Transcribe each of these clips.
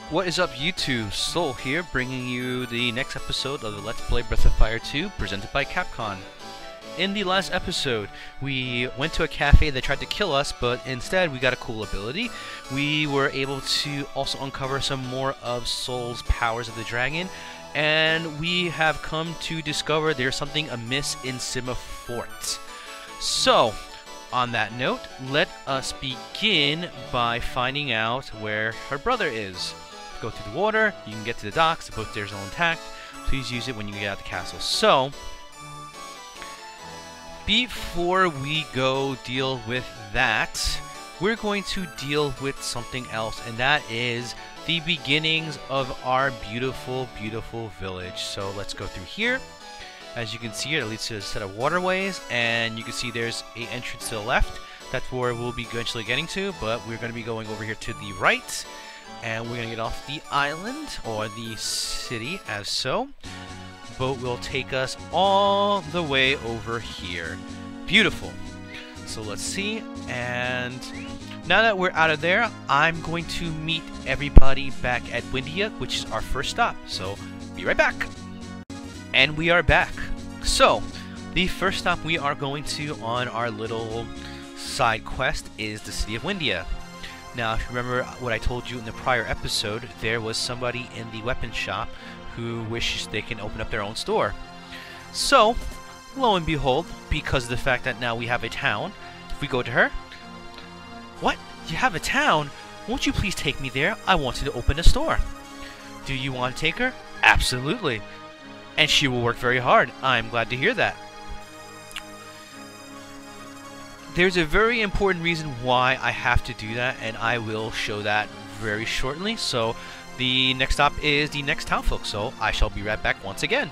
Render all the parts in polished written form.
What is up, YouTube? Soul here, bringing you the next episode of the Let's Play Breath of Fire 2, presented by Capcom. In the last episode, we went to a cafe that tried to kill us, but instead we got a cool ability. We were able to also uncover some more of Soul's powers of the dragon, and we have come to discover there's something amiss in Sima Fort. So, on that note, let us begin by finding out where her brother is. Go through the water, you can get to the docks, the boat there is all intact. Please use it when you get out of the castle. So, before we go deal with that, we're going to deal with something else, and that is the beginnings of our beautiful, beautiful village. So let's go through here. As you can see here, it leads to a set of waterways, and you can see there's an entrance to the left. That's where we'll be eventually getting to, but we're going to be going over here to the right. And we're going to get off the island, or the city, as so. Boat will take us all the way over here. Beautiful. So let's see, and now that we're out of there, I'm going to meet everybody back at Windia, which is our first stop. So, be right back. And we are back. So, the first stop we are going to on our little side quest is the city of Windia. Now, if you remember what I told you in the prior episode, there was somebody in the weapons shop who wishes they can open up their own store. So, lo and behold, because of the fact that now we have a town, if we go to her, "What? You have a town? Won't you please take me there? I wanted to open a store." Do you want to take her? Absolutely. And she will work very hard. I'm glad to hear that. There's a very important reason why I have to do that, and I will show that very shortly. So the next stop is the next town, folks, so I shall be right back once again.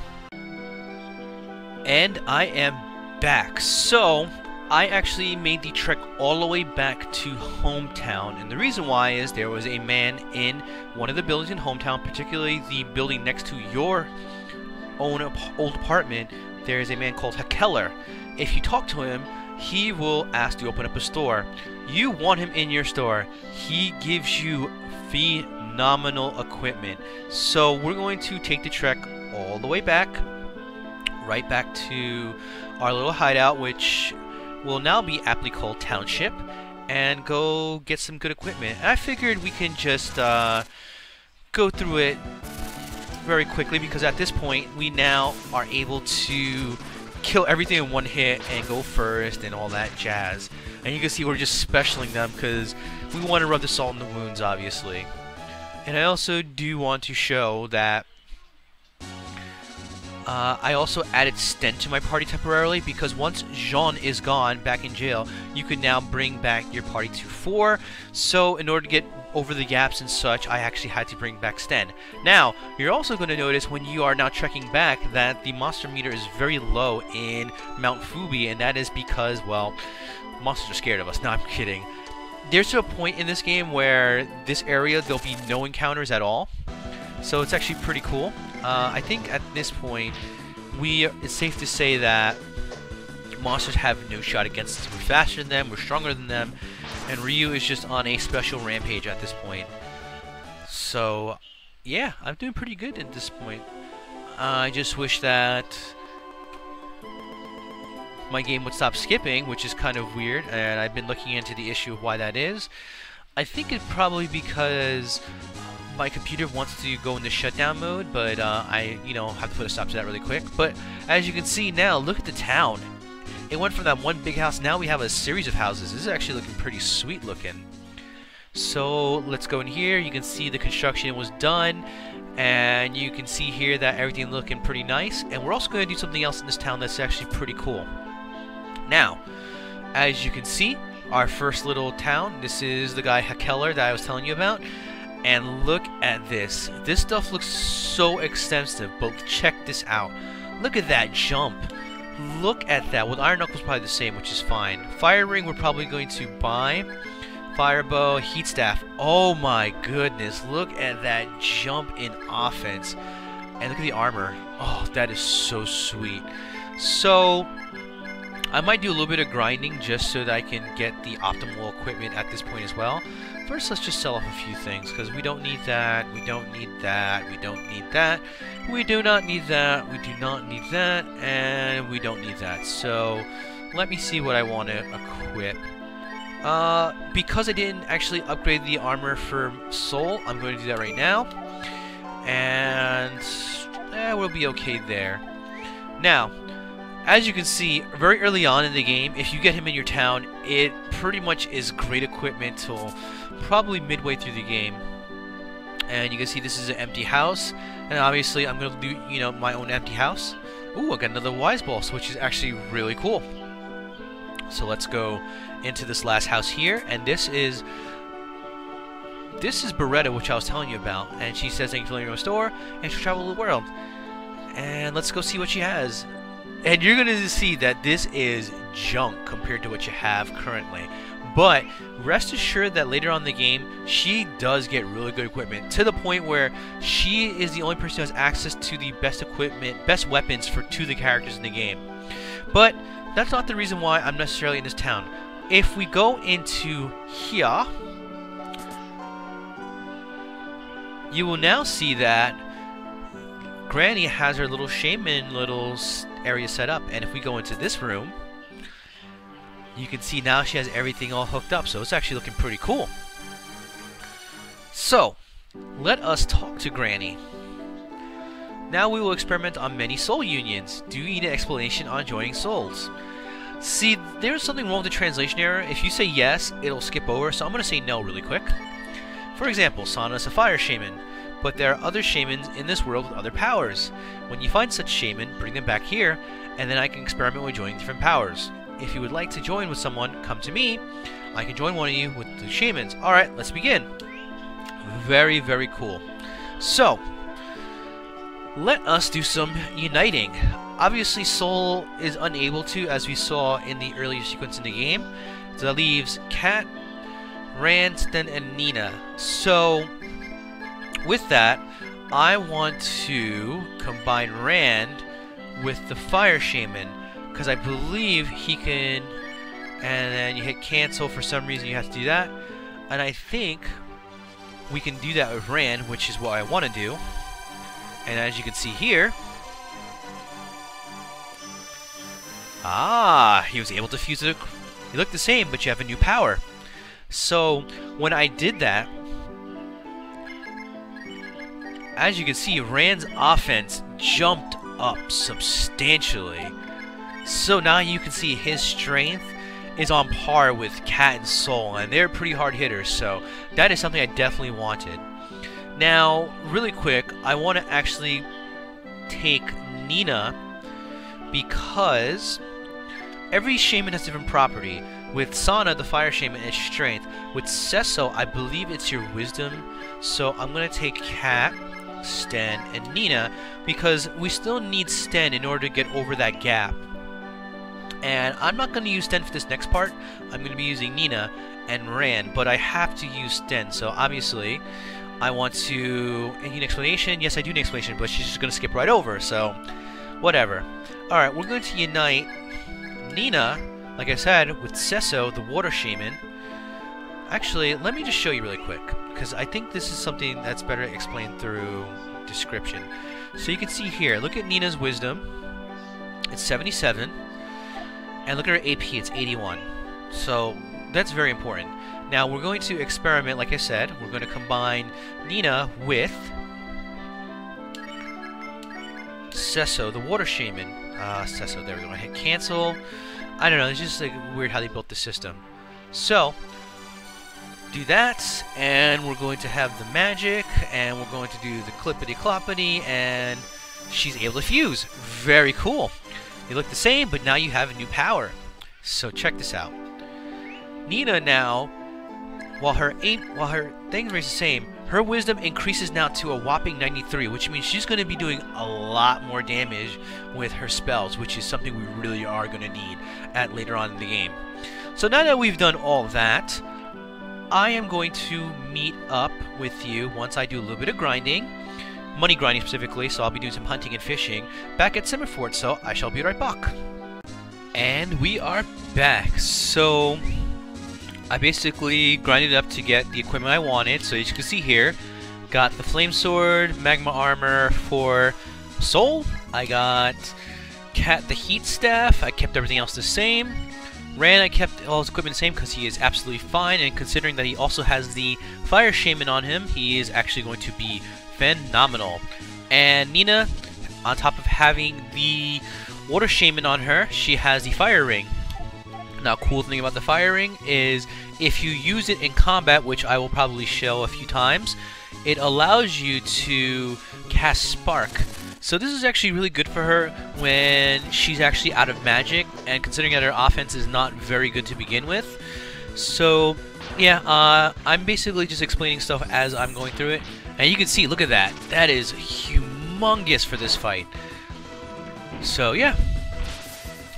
And I am back. So I actually made the trek all the way back to hometown, and the reason why is there was a man in one of the buildings in hometown, particularly the building next to your own old apartment. There is a man called Hakeller. If you talk to him, he will ask to open up a store. You want him in your store. He gives you phenomenal equipment. So we're going to take the trek all the way back, right back to our little hideout, which will now be aptly called Township, and go get some good equipment. And I figured we can just go through it very quickly, because at this point we now are able to kill everything in one hit and go first and all that jazz. And you can see we're just specialing them because we want to rub the salt in the wounds, obviously. And I also do want to show that I also added Sten to my party temporarily, because once Jean is gone back in jail, you can now bring back your party to 4. So in order to get over the gaps and such, I actually had to bring back Sten. Now, you're also going to notice when you are now trekking back that the monster meter is very low in Mount Fubi, and that is because, well, monsters are scared of us. No, I'm kidding. There's a point in this game where this area, there'll be no encounters at all. So it's actually pretty cool. I think at this point, it's safe to say that monsters have no shot against us. We're faster than them, we're stronger than them, and Ryu is just on a special rampage at this point. So, yeah, I'm doing pretty good at this point. I just wish that my game would stop skipping, which is kind of weird, and I've been looking into the issue of why that is. I think it's probably because my computer wants to go into shutdown mode, but I, have to put a stop to that really quick. But as you can see now, look at the town. It went from that one big house, now we have a series of houses. This is actually looking pretty sweet looking. So let's go in here. You can see the construction was done, and you can see here that everything looking pretty nice. And we're also going to do something else in this town that's actually pretty cool. Now, as you can see, our first little town, this is the guy Hakeller that I was telling you about. And look at this. This stuff looks so extensive, but check this out. Look at that jump. Look at that. Well, Iron Knuckle's probably the same, which is fine. Fire Ring we're probably going to buy. Fire Bow, Heat Staff. Oh my goodness. Look at that jump in offense. And look at the armor. Oh, that is so sweet. So, I might do a little bit of grinding just so that I can get the optimal equipment at this point as well. First, let's just sell off a few things, because we don't need that, we don't need that, we don't need that, we do not need that, we do not need that, and we don't need that. So, let me see what I want to equip. Because I didn't actually upgrade the armor for Soul, I'm going to do that right now. And we'll be okay there. Now, as you can see, very early on in the game, if you get him in your town, it pretty much is great equipment till probably midway through the game. And you can see this is an empty house, and obviously I'm going to do, you know, my own empty house. Ooh, I got another wise ball, which is actually really cool. So let's go into this last house here, and this is Beretta, which I was telling you about, and she says thank you for letting me restore, and she'll travel the world. And let's go see what she has. And you're going to see that this is junk compared to what you have currently. But rest assured that later on in the game, she does get really good equipment, to the point where she is the only person who has access to the best equipment, best weapons for two of the characters in the game. But that's not the reason why I'm necessarily in this town. If we go into here, you will now see that Granny has her little shaman area set up, and if we go into this room, you can see now she has everything all hooked up, so it's actually looking pretty cool. So, let us talk to Granny. Now we will experiment on many soul unions. Do you need an explanation on joining souls? See, there's something wrong with the translation error. If you say yes, it'll skip over, so I'm going to say no really quick. For example, Sana is a fire shaman, but there are other shamans in this world with other powers. When you find such shaman, bring them back here, and then I can experiment with joining different powers. If you would like to join with someone, come to me. I can join one of you with the shamans. Alright, let's begin. Very, very cool. So, let us do some uniting. Obviously, Soul is unable to, as we saw in the earlier sequence in the game. So that leaves Kat, Rand, Sten, and Nina. So, with that, I want to combine Rand with the Fire Shaman, because I believe he can, and then you hit cancel. For some reason you have to do that, and I think we can do that with Rand, which is what I want to do. And as you can see here, he was able to fuse it. You look the same, but you have a new power. So when I did that, as you can see, Rand's offense jumped up substantially. So now you can see his strength is on par with Kat and Soul, and they're pretty hard hitters, so that is something I definitely wanted. Now, really quick, I want to actually take Nina, because every shaman has a different property. With Sana, the fire shaman, is strength. With Sesso, I believe it's your wisdom. So I'm going to take Kat, Sten, and Nina, because we still need Sten in order to get over that gap. And I'm not going to use Sten for this next part. I'm going to be using Nina and Rand, but I have to use Sten. So obviously, I want to... And you need an explanation? Yes, I do need an explanation, but she's just going to skip right over, so whatever. Alright, we're going to unite Nina, like I said, with Sesso, the water shaman. Actually, let me just show you really quick, because I think this is something that's better explained through description. So you can see here, look at Nina's wisdom. It's 77. And look at her AP, it's 81. So that's very important. Now we're going to experiment, like I said. We're going to combine Nina with Sesso, the water shaman. Sesso, there we go. I hit cancel. I don't know, it's just like weird how they built the system. So, do that, and we're going to have the magic, and we're going to do the clippity-cloppity, and she's able to fuse. Very cool. They look the same, but now you have a new power. So check this out. Nina now, while her thing remains the same, her wisdom increases now to a whopping 93, which means she's going to be doing a lot more damage with her spells, which is something we really are going to need at later on in the game. So now that we've done all that, I am going to meet up with you once I do a little bit of grinding. Money grinding specifically, so I'll be doing some hunting and fishing back at Simmerfort, so I shall be right back. And we are back. So I basically grinded up to get the equipment I wanted. So as you can see here, got the flame sword, magma armor for soul. I got Cat the heat staff. I kept everything else the same. Ran, I kept all his equipment the same because he is absolutely fine, and considering that he also has the fire shaman on him, he is actually going to be phenomenal. And Nina, on top of having the water shaman on her, she has the fire ring. Now, cool thing about the fire ring is if you use it in combat, which I will probably show a few times, it allows you to cast spark. So this is actually really good for her when she's actually out of magic, and considering that her offense is not very good to begin with. So yeah, I'm basically just explaining stuff as I'm going through it. And you can see, look at that. That is humongous for this fight. So yeah,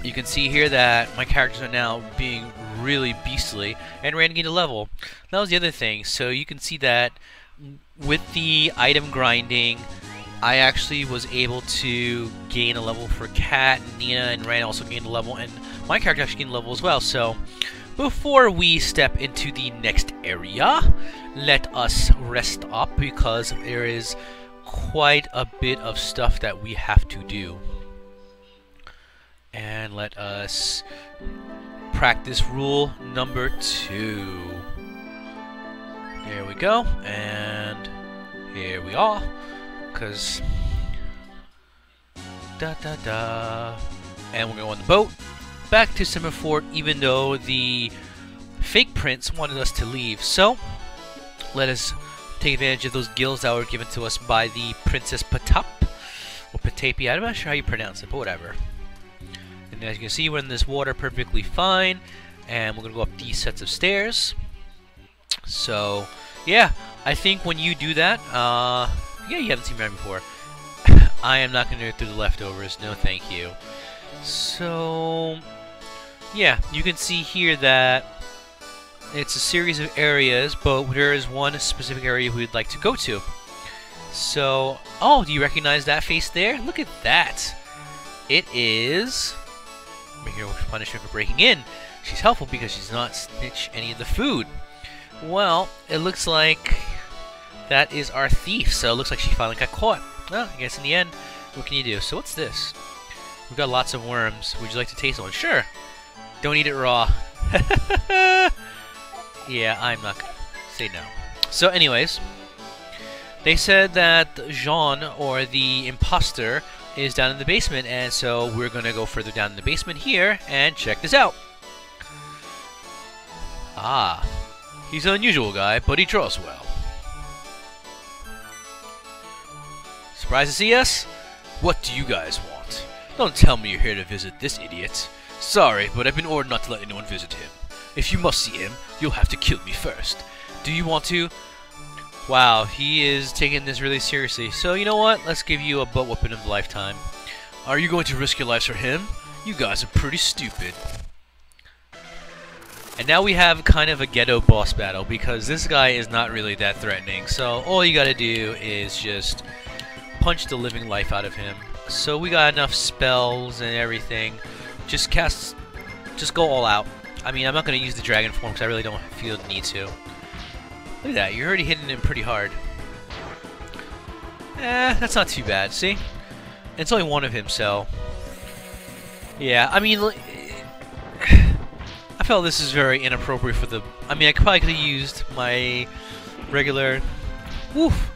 you can see here that my characters are now being really beastly and ran gained a level. That was the other thing. So you can see that with the item grinding, I actually was able to gain a level for Kat, and Nina, and Ren also gained a level, and my character actually gained a level as well. So before we step into the next area, let us rest up because there is quite a bit of stuff that we have to do. And let us practice rule number 2. There we go, and here we are. Because and we're going on the boat back to Semaphore, even though the fake prince wanted us to leave. So let us take advantage of those gills that were given to us by the Princess Patap or Patapi. I'm not sure how you pronounce it, but whatever. And as you can see, we're in this water perfectly fine, and we're gonna go up these sets of stairs. So yeah, I think when you do that, yeah, you haven't seen me around before. I am not going to go through the leftovers. No, thank you. So, yeah, you can see here that it's a series of areas, but there is one specific area we'd like to go to. So, oh, do you recognize that face there? Look at that. It is... Make her punishment for breaking in. She's helpful because she's not snitch any of the food. Well, it looks like that is our thief, so it looks like she finally got caught. Well, I guess in the end, what can you do? So what's this? We've got lots of worms. Would you like to taste one? Sure. Don't eat it raw. Yeah, I'm not gonna say no. So anyways, they said that Jean, or the imposter, is down in the basement, and so we're gonna go further down in the basement here and check this out. Ah, he's an unusual guy, but he draws well. Surprised to see us? What do you guys want? Don't tell me you're here to visit this idiot. Sorry, but I've been ordered not to let anyone visit him. If you must see him, you'll have to kill me first. Do you want to? Wow, he is taking this really seriously. So you know what? Let's give you a butt whooping of a lifetime. Are you going to risk your lives for him? You guys are pretty stupid. And now we have kind of a ghetto boss battle because this guy is not really that threatening. So all you gotta do is just punch the living life out of him. So we got enough spells and everything. Just go all out. I mean, I'm not going to use the dragon form because I really don't feel the need to. Look at that, you're already hitting him pretty hard. That's not too bad, see? It's only one of him, so... Yeah, I mean... I felt this is very inappropriate for the... I mean, I probably could have used my regular... Woof!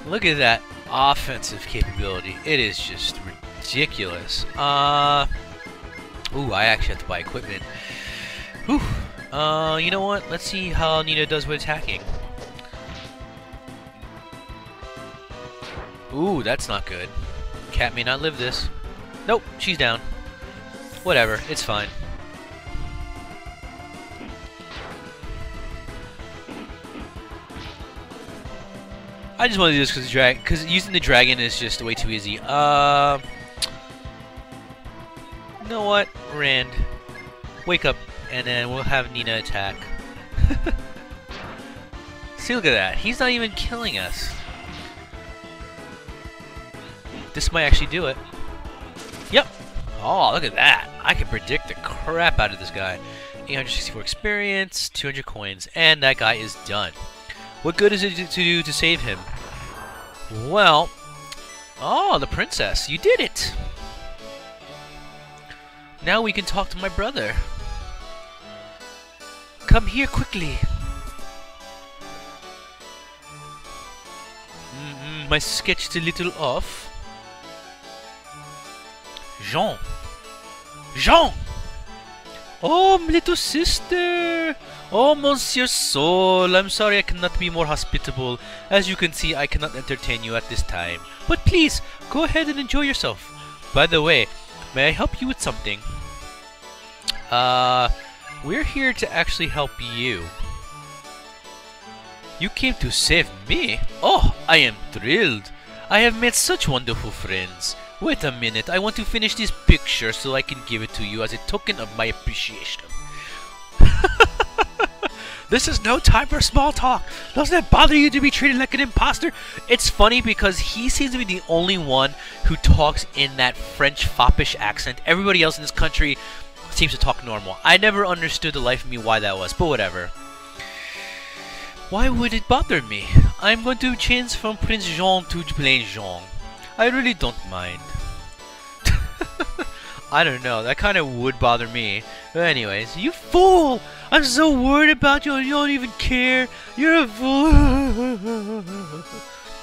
Look at that offensive capability. It is just ridiculous. Ooh, I actually have to buy equipment. Whew. You know what? Let's see how Nina does with attacking. Ooh, that's not good. Cat may not live this. Nope, she's down. Whatever, it's fine. I just want to do this because using the dragon is just way too easy. You know what, Rand? Wake up, and then we'll have Nina attack. See, look at that. He's not even killing us. This might actually do it. Yep. Oh, look at that. I can predict the crap out of this guy. 864 experience, 200 coins, and that guy is done. What good is it to do to save him? Well, oh, the princess. You did it. Now we can talk to my brother. Come here quickly. My sketch is a little off. Jean. Jean! Oh, my little sister! Oh, Monsieur Sol, I'm sorry I cannot be more hospitable. As you can see, I cannot entertain you at this time. But please, go ahead and enjoy yourself. By the way, may I help you with something? We're here to actually help you. You came to save me? Oh, I am thrilled. I have made such wonderful friends. Wait a minute, I want to finish this picture so I can give it to you as a token of my appreciation. This is no time for small talk. Doesn't it bother you to be treated like an imposter? It's funny because he seems to be the only one who talks in that French foppish accent. Everybody else in this country seems to talk normal. I never understood the life of me why that was, but whatever. Why would it bother me? I'm going to change from Prince Jean to plain Jean. I really don't mind. I don't know, that kind of would bother me. But anyways, you fool! I'm so worried about you and you don't even care. You're a fool.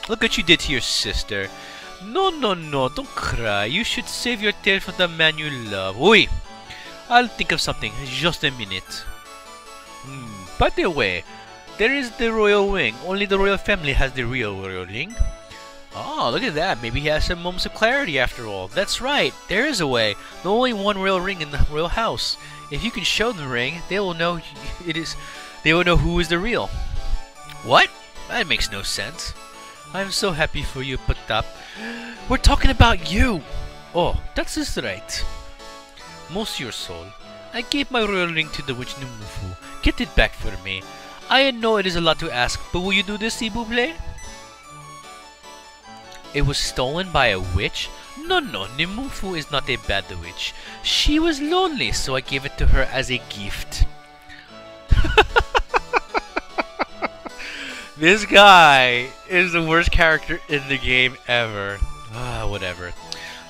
Look what you did to your sister. No, don't cry. You should save your tail for the man you love. Oui, I'll think of something. Just a minute. By the way, there is the royal wing. Only the royal family has the real royal ring. Oh, look at that. Maybe he has some moments of clarity after all. That's right. There is a way. There's only one royal ring in the royal house. If you can show them the ring, they will know it is. They will know who is the real. What? That makes no sense. I'm so happy for you, Patap. We're talking about you. Oh, that's just right. Monsieur Sol, I gave my royal ring to the witch Numufu. Get it back for me. I know it is a lot to ask, but will you do this, s'il vous plaît? It was stolen by a witch? No, Numufu is not a bad witch. She was lonely, so I gave it to her as a gift. This guy is the worst character in the game ever. Whatever.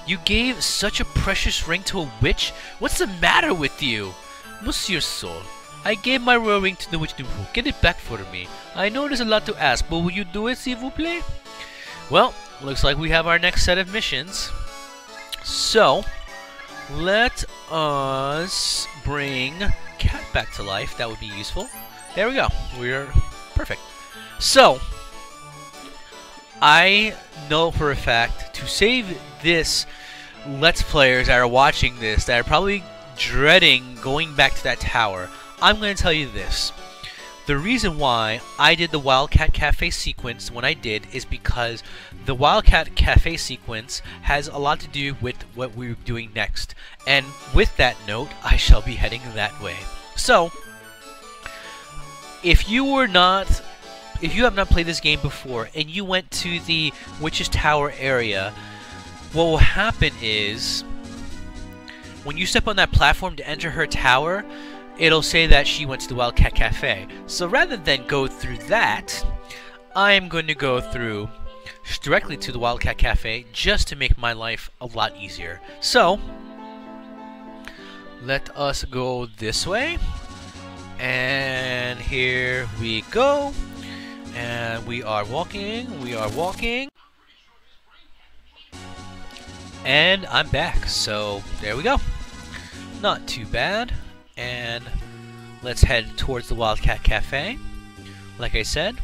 You gave such a precious ring to a witch? What's the matter with you? Monsieur Sol, I gave my royal ring to the witch Numufu. Get it back for me. I know there's a lot to ask, but will you do it, s'il vous plaît? Well, looks like we have our next set of missions. So, let us bring Cat back to life. That would be useful. There we go. We're perfect. So, I know for a fact to save this Let's Players that are watching this, that are probably dreading going back to that tower, I'm going to tell you this. The reason why I did the Wildcat Cafe sequence when I did is because the Wildcat Cafe sequence has a lot to do with what we're doing next. And with that note, I shall be heading that way. So, if you have not played this game before and you went to the Witch's Tower area, what will happen is when you step on that platform to enter her tower, it'll say that she went to the Wildcat Cafe. So rather than go through that, I'm going to go through directly to the Wildcat Cafe just to make my life a lot easier. So, let us go this way. And here we go. And we are walking. And I'm back. So, there we go. Not too bad. And let's head towards the Wildcat Cafe. Like I said,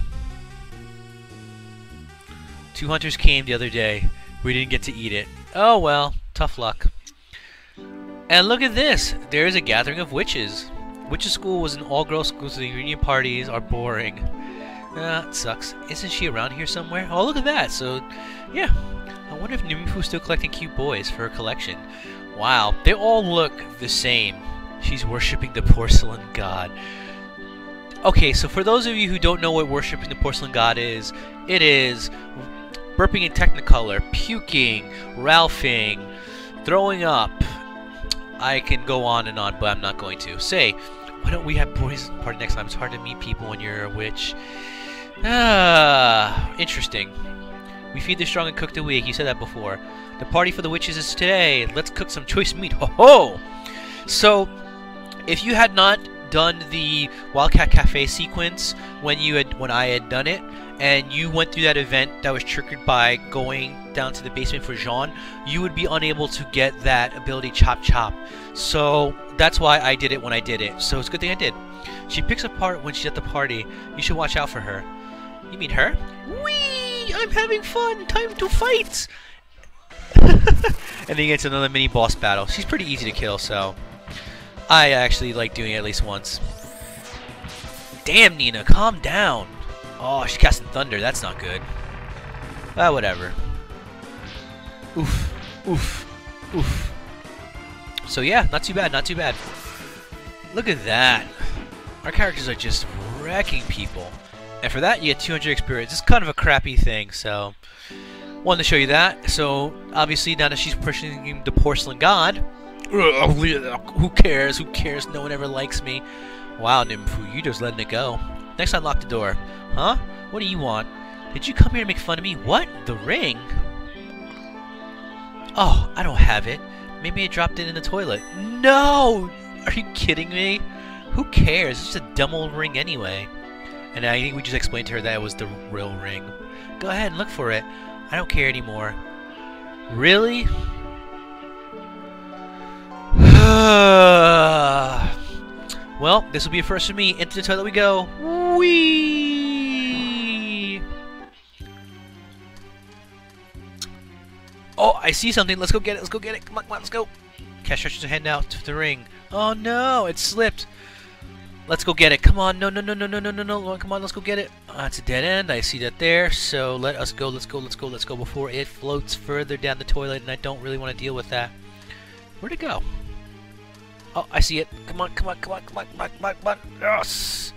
2 hunters came the other day. We didn't get to eat it. Oh well, tough luck. And look at this! There is a gathering of witches. Witches' school was an all-girl school, so the reunion parties are boring. It sucks. Isn't she around here somewhere? Oh, look at that! So, yeah. I wonder if Numufu's still collecting cute boys for her collection. Wow, they all look the same. She's worshipping the porcelain god. Okay, so for those of you who don't know what worshipping the porcelain god is, it is burping in Technicolor, puking, ralphing, throwing up, I can go on and on, but I'm not going to. Say, why don't we have boys party next time? It's hard to meet people when you're a witch. Ah, interesting. We feed the strong and cook the weak. You said that before. The party for the witches is today. Let's cook some choice meat. Ho ho! So, if you had not done the Wildcat Cafe sequence when I had done it, and you went through that event that was triggered by going down to the basement for Jean, you would be unable to get that ability Chop Chop. So that's why I did it when I did it. So it's a good thing I did. She picks apart when she's at the party. You should watch out for her. You mean her? Whee! I'm having fun! Time to fight! And then he gets another mini boss battle. She's pretty easy to kill, so I actually like doing it at least once. Damn, Nina, calm down. Oh, she's casting thunder. That's not good. Ah, whatever. Oof. Oof. Oof. So yeah, not too bad, not too bad. Look at that. Our characters are just wrecking people. And for that, you get 200 experience. It's kind of a crappy thing, so wanted to show you that. So obviously, now that she's pushing the porcelain god, who cares? Who cares? No one ever likes me. Wow, Nymphu, you just letting it go. Next time, lock the door. Huh? What do you want? Did you come here to make fun of me? What? The ring? Oh, I don't have it. Maybe I dropped it in the toilet. No! Are you kidding me? Who cares? It's just a dumb old ring anyway. And I think we just explained to her that it was the real ring. Go ahead and look for it. I don't care anymore. Really? Well, this will be a first for me. Into the toilet we go. Whee! Oh, I see something. Let's go get it. Let's go get it. Come on, come on, let's go. Cat stretches her hand out to the ring. Oh no, it slipped. Let's go get it. Come on. No, no, no, no, no, no, no, no. Come on, let's go get it. It's a dead end. I see that there. So let us go. Let's go. Let's go. Let's go before it floats further down the toilet, and I don't really want to deal with that. Where'd it go? Oh, I see it. Come on, come on, come on, come on, come on, come on, come on. Yes!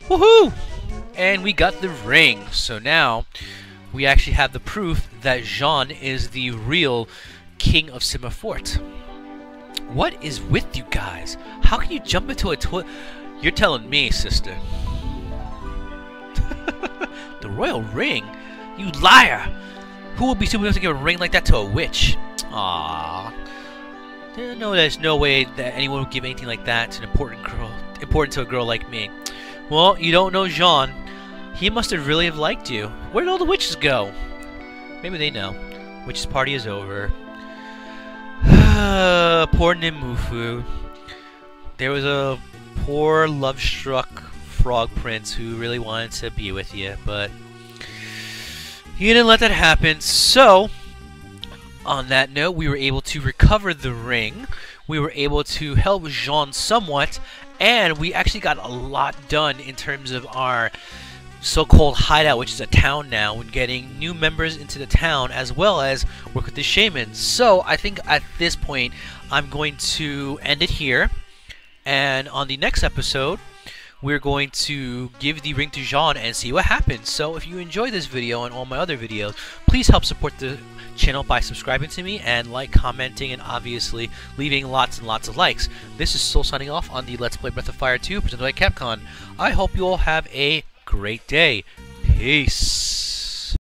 Woohoo! And we got the ring. So now we actually have the proof that Jean is the real king of Sima Fort. What is with you guys? How can you jump into a toilet? You're telling me, sister. The royal ring? You liar! Who would be stupid enough to give a ring like that to a witch? Aww. No, there's no way that anyone would give anything like that to an important to a girl like me. Well, you don't know Jean. He must have really have liked you. Where did all the witches go? Maybe they know. Witch's party is over. Poor Nimufu. There was a poor love-struck frog prince who really wanted to be with you, but he didn't let that happen. So, on that note, we were able to recover the ring. We were able to help Jean somewhat, and we actually got a lot done in terms of our so-called hideout, which is a town now, and getting new members into the town, as well as work with the shaman. So I think at this point I'm going to end it here, and on the next episode we're going to give the ring to Jean and see what happens. So if you enjoyed this video and all my other videos, please help support the channel by subscribing to me and commenting, and obviously leaving lots and lots of likes. This is Soul signing off on the Let's Play Breath of Fire 2 presented by Capcom. I hope you all have a great day. Peace.